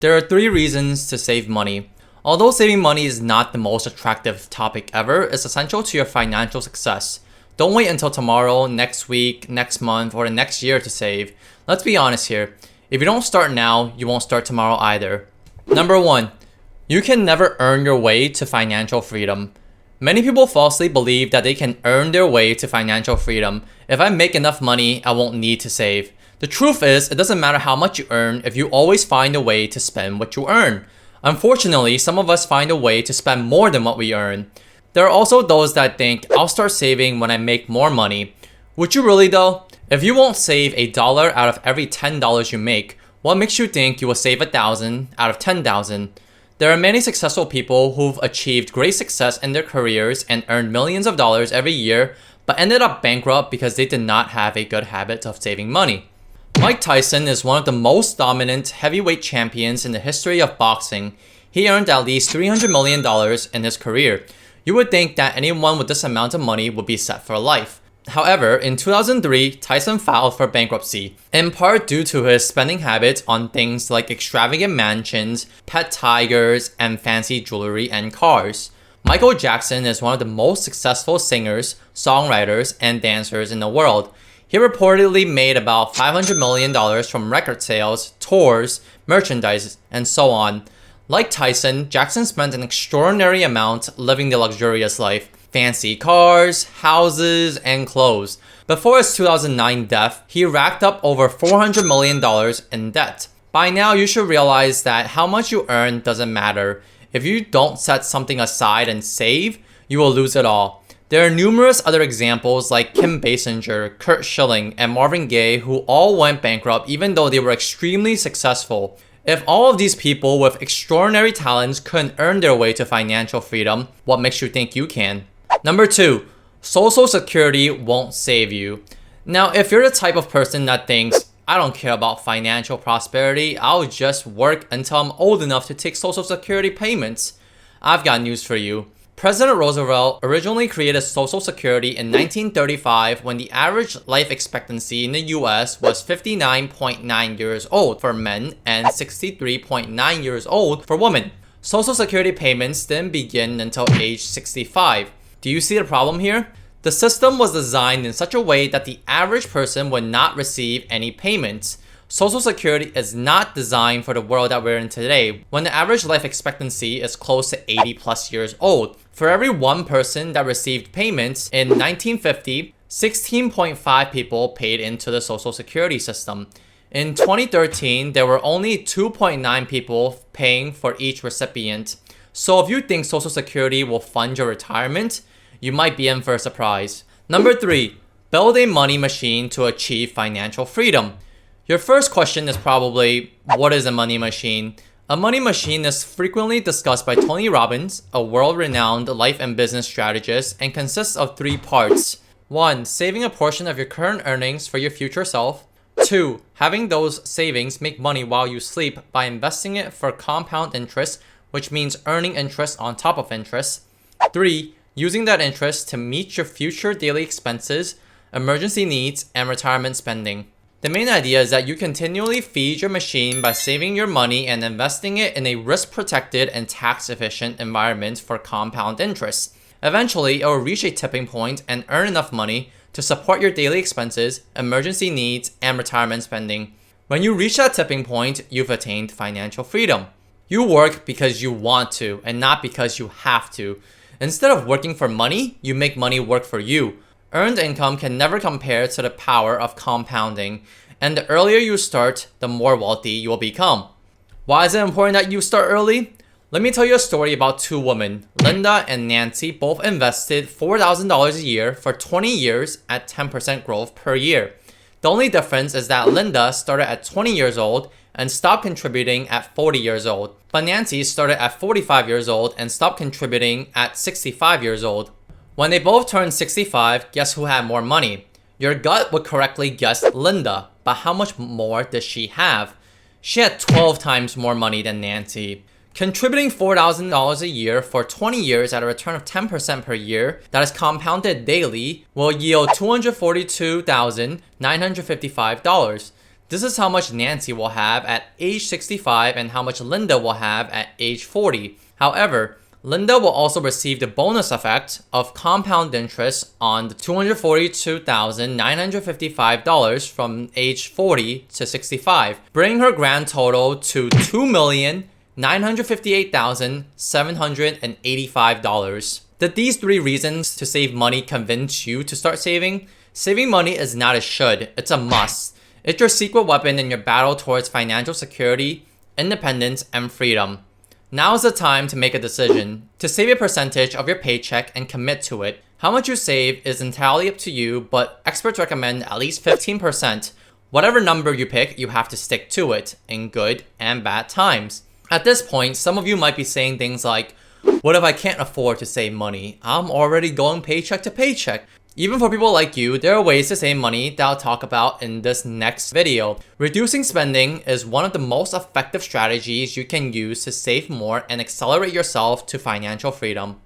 There are 3 reasons to save money. Although saving money is not the most attractive topic ever, it's essential to your financial success. Don't wait until tomorrow, next week, next month, or the next year to save. Let's be honest here. If you don't start now, you won't start tomorrow either. Number 1. You can never earn your way to financial freedom. Many people falsely believe that they can earn their way to financial freedom. If I make enough money, I won't need to save. The truth is, it doesn't matter how much you earn if you always find a way to spend what you earn. Unfortunately, some of us find a way to spend more than what we earn. There are also those that think, I'll start saving when I make more money. Would you really though? If you won't save $1 out of every $10 you make, what makes you think you will save 1,000 out of 10,000? There are many successful people who've achieved great success in their careers and earned millions of dollars every year, but ended up bankrupt because they did not have a good habit of saving money. Mike Tyson is one of the most dominant heavyweight champions in the history of boxing. He earned at least $300 million in his career. You would think that anyone with this amount of money would be set for life. However, in 2003, Tyson filed for bankruptcy, in part due to his spending habits on things like extravagant mansions, pet tigers, and fancy jewelry and cars. Michael Jackson is one of the most successful singers, songwriters, and dancers in the world. He reportedly made about $500 million from record sales, tours, merchandise, and so on. Like Tyson, Jackson spent an extraordinary amount living the luxurious life. Fancy cars, houses, and clothes. Before his 2009 death, he racked up over $400 million in debt. By now, you should realize that how much you earn doesn't matter. If you don't set something aside and save, you will lose it all. There are numerous other examples like Kim Basinger, Kurt Schilling, and Marvin Gaye who all went bankrupt even though they were extremely successful. If all of these people with extraordinary talents couldn't earn their way to financial freedom, what makes you think you can? Number 2. Social Security won't save you. Now, if you're the type of person that thinks, I don't care about financial prosperity, I'll just work until I'm old enough to take Social Security payments, I've got news for you. President Roosevelt originally created Social Security in 1935 when the average life expectancy in the US was 59.9 years old for men and 63.9 years old for women. Social Security payments didn't begin until age 65. Do you see the problem here? The system was designed in such a way that the average person would not receive any payments. Social Security is not designed for the world that we're in today, when the average life expectancy is close to 80 plus years old. For every one person that received payments in 1950, 16.5 people paid into the Social Security system. In 2013, there were only 2.9 people paying for each recipient. So if you think Social Security will fund your retirement, you might be in for a surprise. Number 3, build a money machine to achieve financial freedom. Your first question is probably, what is a money machine? A money machine is frequently discussed by Tony Robbins, a world-renowned life and business strategist, and consists of 3 parts. 1. Saving a portion of your current earnings for your future self. 2. Having those savings make money while you sleep by investing it for compound interest, which means earning interest on top of interest. 3. Using that interest to meet your future daily expenses, emergency needs, and retirement spending. The main idea is that you continually feed your machine by saving your money and investing it in a risk-protected and tax-efficient environment for compound interest. Eventually, it will reach a tipping point and earn enough money to support your daily expenses, emergency needs, and retirement spending. When you reach that tipping point, you've attained financial freedom. You work because you want to and not because you have to. Instead of working for money, you make money work for you. Earned income can never compare to the power of compounding, and the earlier you start, the more wealthy you will become. Why is it important that you start early? Let me tell you a story about 2 women. Linda and Nancy both invested $4,000 a year for 20 years at 10% growth per year. The only difference is that Linda started at 20 years old and stopped contributing at 40 years old, but Nancy started at 45 years old and stopped contributing at 65 years old. When they both turned 65, guess who had more money? Your gut would correctly guess Linda, but how much more does she have? She had 12 times more money than Nancy. Contributing $4,000 a year for 20 years at a return of 10% per year that is compounded daily will yield $242,955. This is how much Nancy will have at age 65 and how much Linda will have at age 40. However, Linda will also receive the bonus effect of compound interest on the $242,955 from age 40 to 65, bringing her grand total to $2,958,785. Did these 3 reasons to save money convince you to start saving? Saving money is not a should, it's a must. It's your secret weapon in your battle towards financial security, independence, and freedom. Now is the time to make a decision, to save a percentage of your paycheck and commit to it. How much you save is entirely up to you, but experts recommend at least 15%. Whatever number you pick, you have to stick to it, in good and bad times. At this point, some of you might be saying things like, what if I can't afford to save money? I'm already going paycheck to paycheck. Even for people like you, there are ways to save money that I'll talk about in this next video. Reducing spending is one of the most effective strategies you can use to save more and accelerate yourself to financial freedom.